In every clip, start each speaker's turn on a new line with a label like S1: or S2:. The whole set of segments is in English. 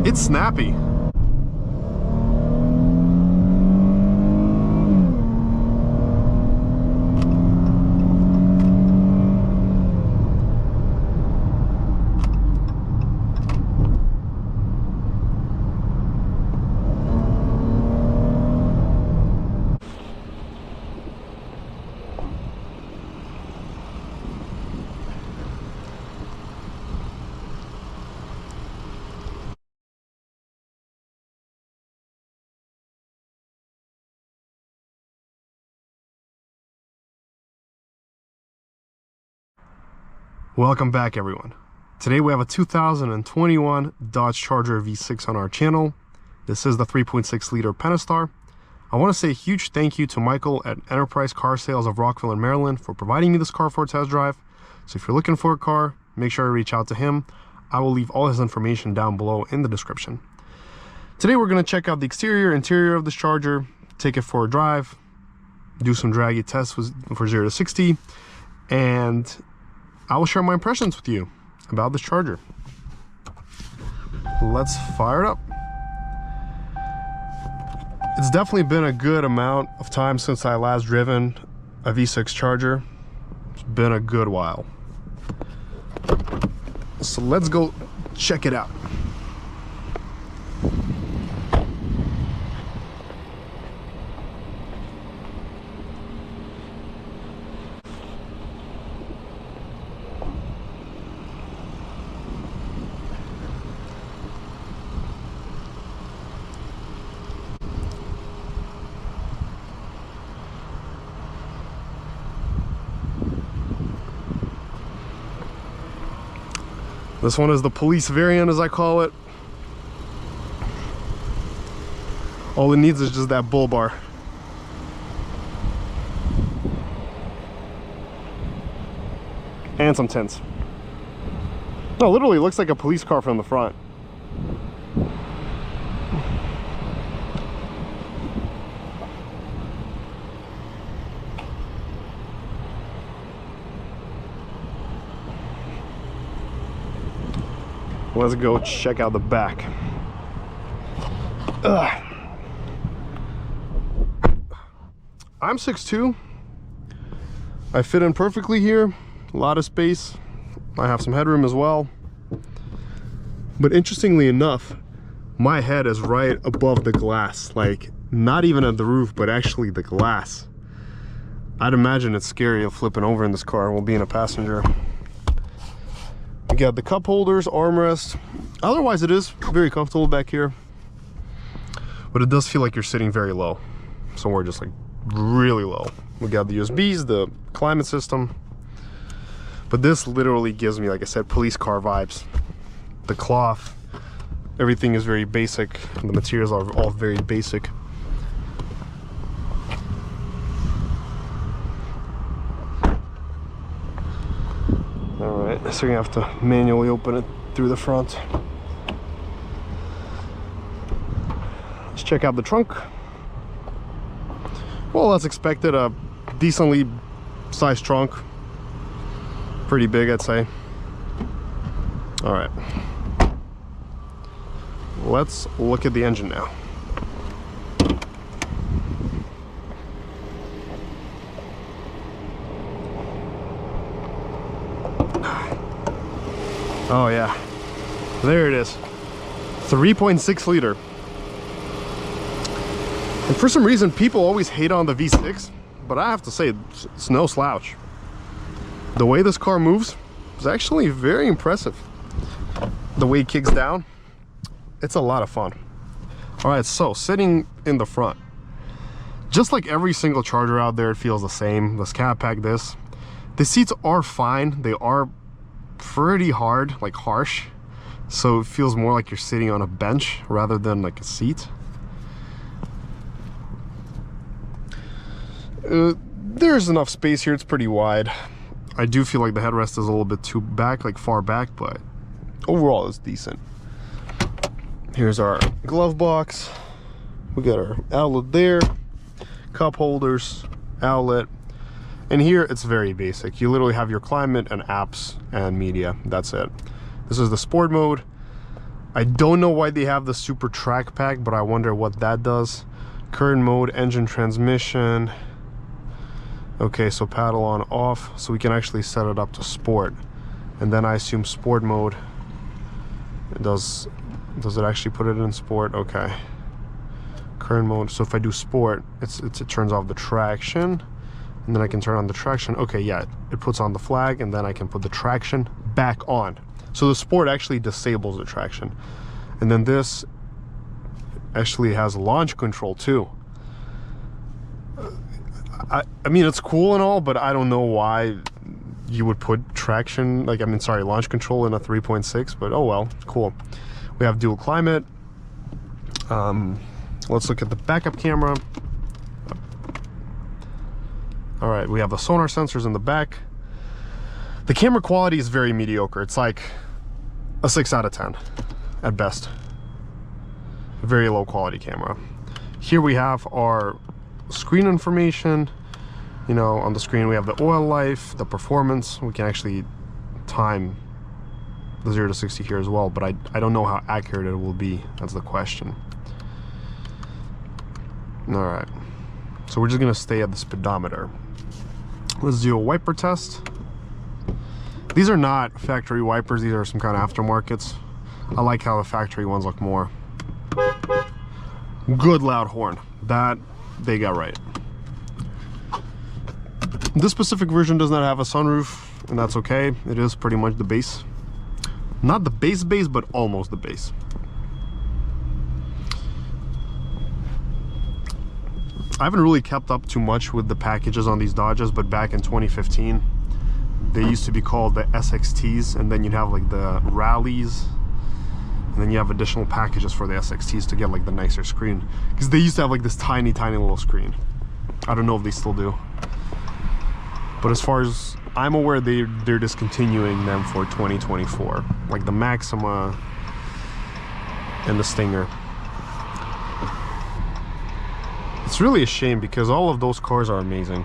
S1: It's snappy. Welcome back, everyone. Today we have a 2021 Dodge Charger V6 on our channel. This is the 3.6 liter Pentastar. I want to say a huge thank you to Michael at Enterprise Sales of Rockville in Maryland for providing me this car for a test drive. So if you're looking for a car, make sure to reach out to him. I will leave all his information down below in the description. Today we're going to check out the interior of this Charger, take it for a drive, do some draggy tests for 0 to 60, and I will share my impressions with you about this Charger. Let's fire it up. It's definitely been a good amount of time since I last driven a V6 Charger. It's been a good while. So let's go check it out. This one is the police variant, as I call it. All it needs is just that bull bar. And some tints. No, literally looks like a police car from the front. Let's go check out the back. I'm 6'2". I fit in perfectly here. A lot of space. I have some headroom as well. But interestingly enough, my head is right above the glass. Like, not even at the roof, but actually the glass. I'd imagine it's scary of flipping over in this car while being a passenger. We got the cup holders, armrest. Otherwise, it is very comfortable back here, but it does feel like you're sitting very low. Somewhere just like really low. We got the USBs, the climate system, but this literally gives me, like I said, police car vibes. The cloth, everything is very basic. The materials are all very basic. So you're gonna have to manually open it through the front. Let's check out the trunk. Well, as expected, a decently sized trunk. Pretty big, I'd say. All right. Let's look at the engine now. Oh yeah, there it is. 3.6 liter. And for some reason, people always hate on the V6, but I have to say, it's no slouch. The way this car moves is actually very impressive. The way it kicks down, it's a lot of fun. All right, so sitting in the front, just like every single Charger out there, it feels the same. This cab pack, the seats are fine. They are pretty hard, like harsh, so it feels more like you're sitting on a bench rather than like a seat. There's enough space here, it's pretty wide. I do feel like the headrest is a little bit too back, like far back, but overall it's decent. Here's our glove box. We got our outlet there, cup holders, outlet. And here it's very basic. You literally have your climate and apps and media. That's it. This is the sport mode. I don't know why they have the super track pack, but I wonder what that does. Current mode, engine, transmission. Okay, so paddle on off, so we can actually set it up to sport. And then I assume sport mode, it does it actually put it in sport? Okay. Current mode, so if I do sport, it turns off the traction, and then I can turn on the traction. Okay, yeah, it puts on the flag, and then I can put the traction back on. So the sport actually disables the traction. And then this actually has launch control too. I mean, it's cool and all, but I don't know why you would put traction, like, I mean, sorry, launch control in a 3.6, but oh well, cool. We have dual climate. Let's look at the backup camera. All right, we have the sonar sensors in the back. The camera quality is very mediocre. It's like a 6 out of 10 at best. A very low quality camera. Here we have our screen information. You know, on the screen we have the oil life, the performance. We can actually time the 0 to 60 here as well, but I don't know how accurate it will be. That's the question. All right, so we're just gonna stay at the speedometer. Let's do a wiper test. These are not factory wipers, these are some kind of aftermarkets. I like how the factory ones look more. Good loud horn, that they got right. This specific version does not have a sunroof, and that's okay. It is pretty much the base. Not the base, but almost the base. I haven't really kept up too much with the packages on these Dodges, but back in 2015, they used to be called the SXTs, and then you'd have like the rallies, and then you have additional packages for the SXTs to get like the nicer screen, because they used to have like this tiny little screen. I don't know if they still do, but as far as I'm aware, they're discontinuing them for 2024, like the Maxima and the Stinger. It's really a shame because all of those cars are amazing.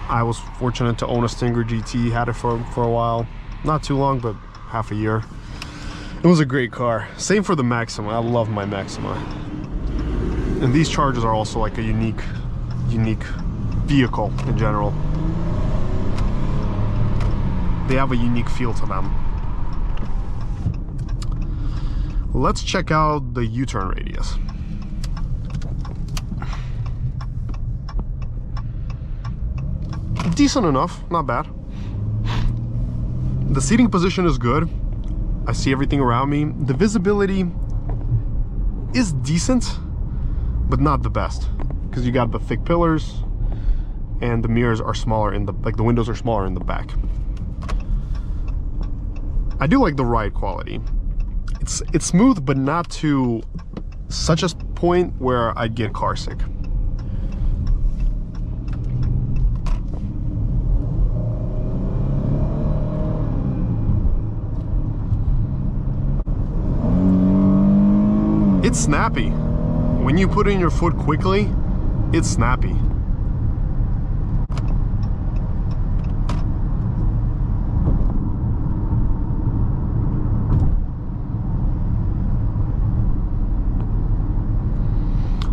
S1: I was fortunate to own a Stinger GT, had it for a while, not too long, but half a year. It was a great car. Same for the Maxima. I love my Maxima. And these Chargers are also like a unique vehicle in general. They have a unique feel to them. Let's check out the U-turn radius. Decent enough, not bad. The seating position is good. I see everything around me. The visibility is decent, but not the best, because you got the thick pillars and the mirrors are smaller in the, like the windows are smaller in the back. I do like the ride quality. It's smooth, but not to such a point where I'd get car sick. It's snappy. When you put in your foot quickly, it's snappy.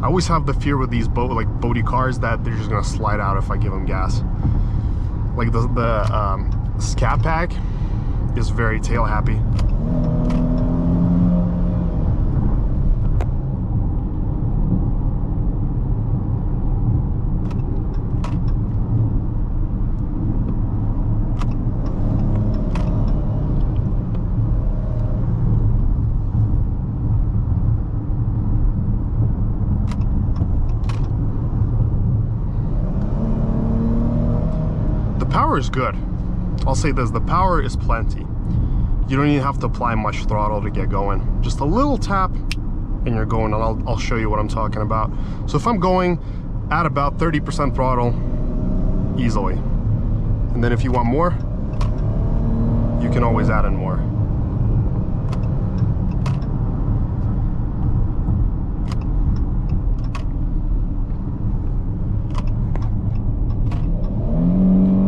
S1: I always have the fear with these boaty cars that they're just gonna slide out if I give them gas. Like the Scat Pack is very tail happy. Power is good. I'll say this, the power is plenty. You don't even have to apply much throttle to get going. Just a little tap and you're going, and I'll show you what I'm talking about. So if I'm going at about 30% throttle, easily. And then if you want more, you can always add in more.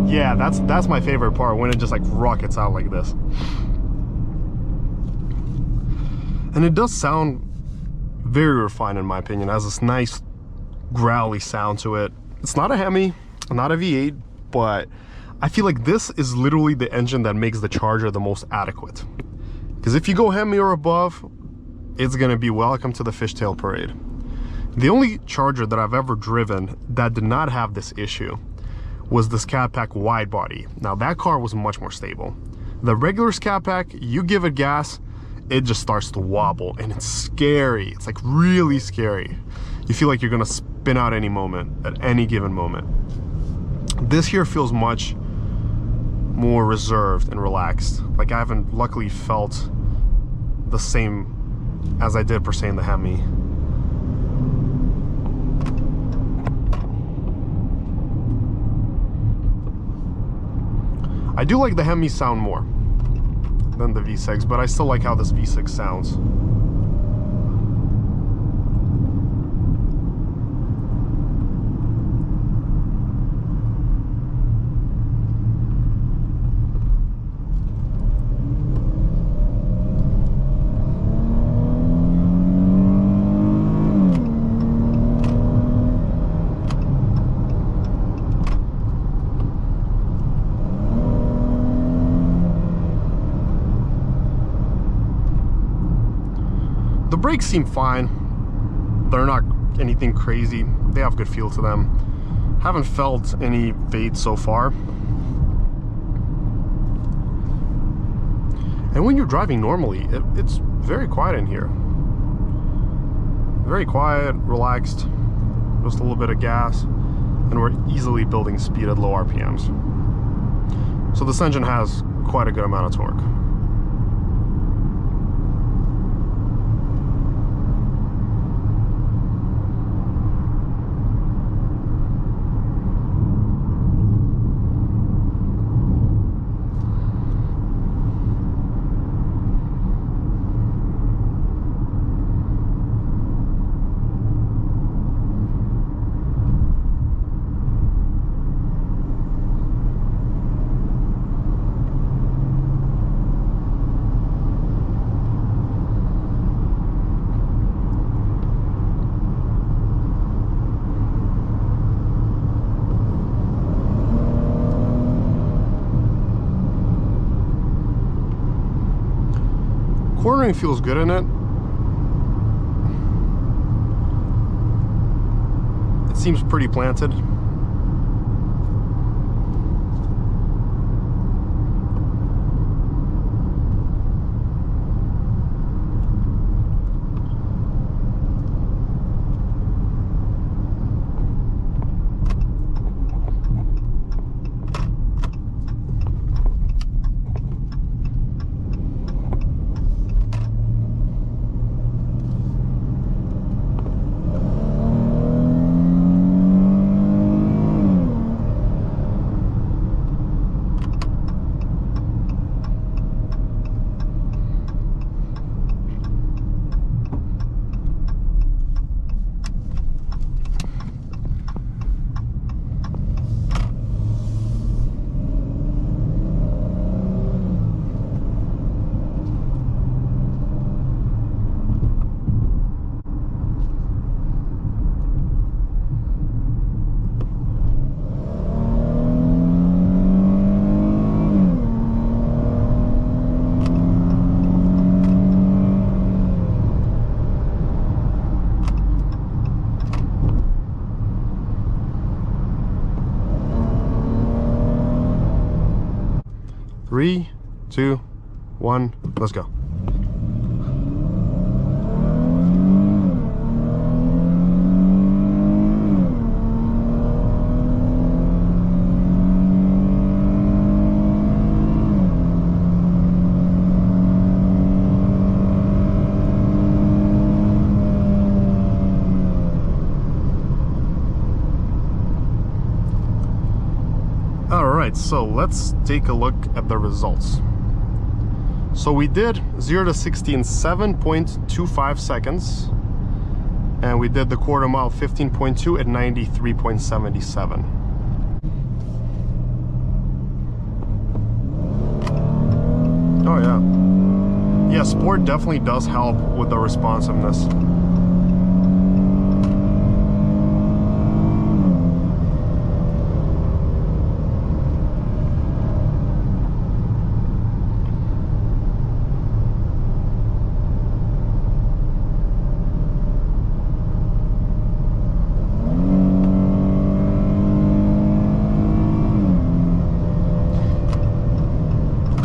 S1: Yeah, that's my favorite part, when it just like rockets out like this. And it does sound very refined in my opinion. It has this nice growly sound to it. It's not a Hemi, not a V8, but I feel like this is literally the engine that makes the Charger the most adequate. Because if you go Hemi or above, it's gonna be welcome to the fishtail parade. The only Charger that I've ever driven that did not have this issue was the Scat Pack wide body. Now that car was much more stable. The regular Scat Pack, you give it gas, it just starts to wobble, and it's scary. It's like really scary. You feel like you're gonna spin out any moment, at any given moment. This here feels much more reserved and relaxed. Like I haven't luckily felt the same as I did per se in the Hemi. I do like the Hemi sound more than the V6, but I still like how this V6 sounds. The brakes seem fine. They're not anything crazy. They have good feel to them. Haven't felt any fade so far. And when you're driving normally, it's very quiet in here. Very quiet, relaxed, just a little bit of gas, and we're easily building speed at low RPMs. So this engine has quite a good amount of torque. Cornering feels good in it. It seems pretty planted. Three, two, one, let's go. Alright, so let's take a look at the results. So we did 0 to 60 in 7.25 seconds, and we did the quarter mile 15.2 at 93.77. Oh yeah. yeah, sport definitely does help with the responsiveness.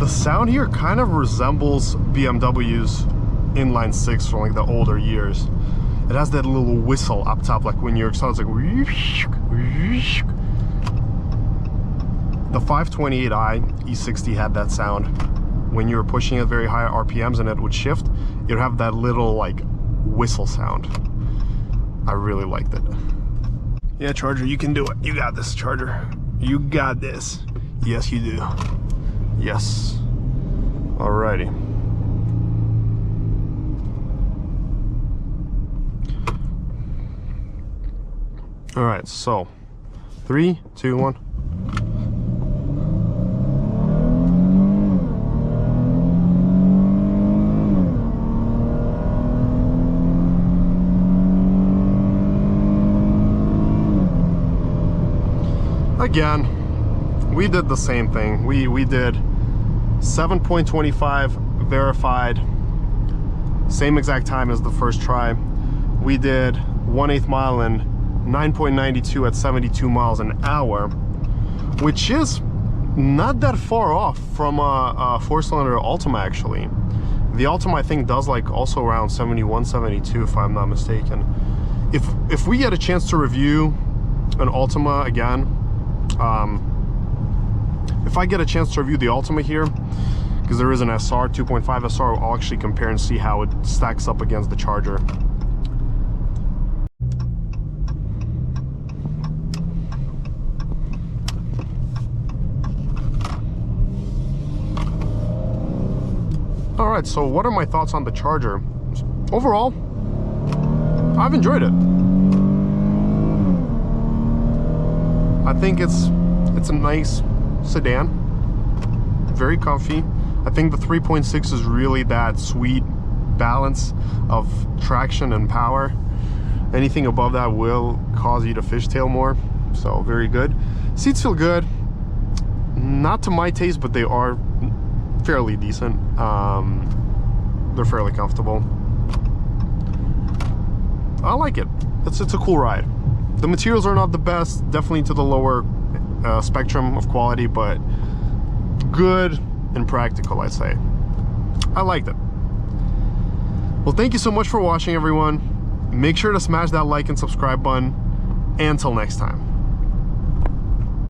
S1: Sound here kind of resembles BMW's inline six from like the older years. It has that little whistle up top, like when you're excited, it's like the 528i E60 had that sound. When you were pushing at very high RPMs and it would shift, it would have that little like whistle sound. I really liked it. Yeah, Charger, you can do it. You got this, Charger. You got this. Yes, you do. Yes. Alrighty. Alright, so 3, 2, 1. Again, we did the same thing. We did 7.25 verified, same exact time as the first try. We did 1/8 mile in 9.92 at 72 miles an hour, which is not that far off from a four-cylinder Ultima actually. The Ultima I think does like also around 71, 72 if I'm not mistaken. If we get a chance to review an Ultima again, if I get a chance to review the Ultima here, because there is an SR, 2.5 SR, I'll actually compare and see how it stacks up against the Charger. Alright, so what are my thoughts on the Charger? Overall, I've enjoyed it. I think it's a nice sedan, very comfy. I think the 3.6 is really that sweet balance of traction and power. Anything above that will cause you to fishtail more, so very good. Seats feel good, not to my taste, but they are fairly decent. They're fairly comfortable. I like it. It's a cool ride. The materials are not the best, definitely to the lower spectrum of quality, but good and practical, I'd say. I liked it. Well, thank you so much for watching, everyone. Make sure to smash that like and subscribe button. Until next time.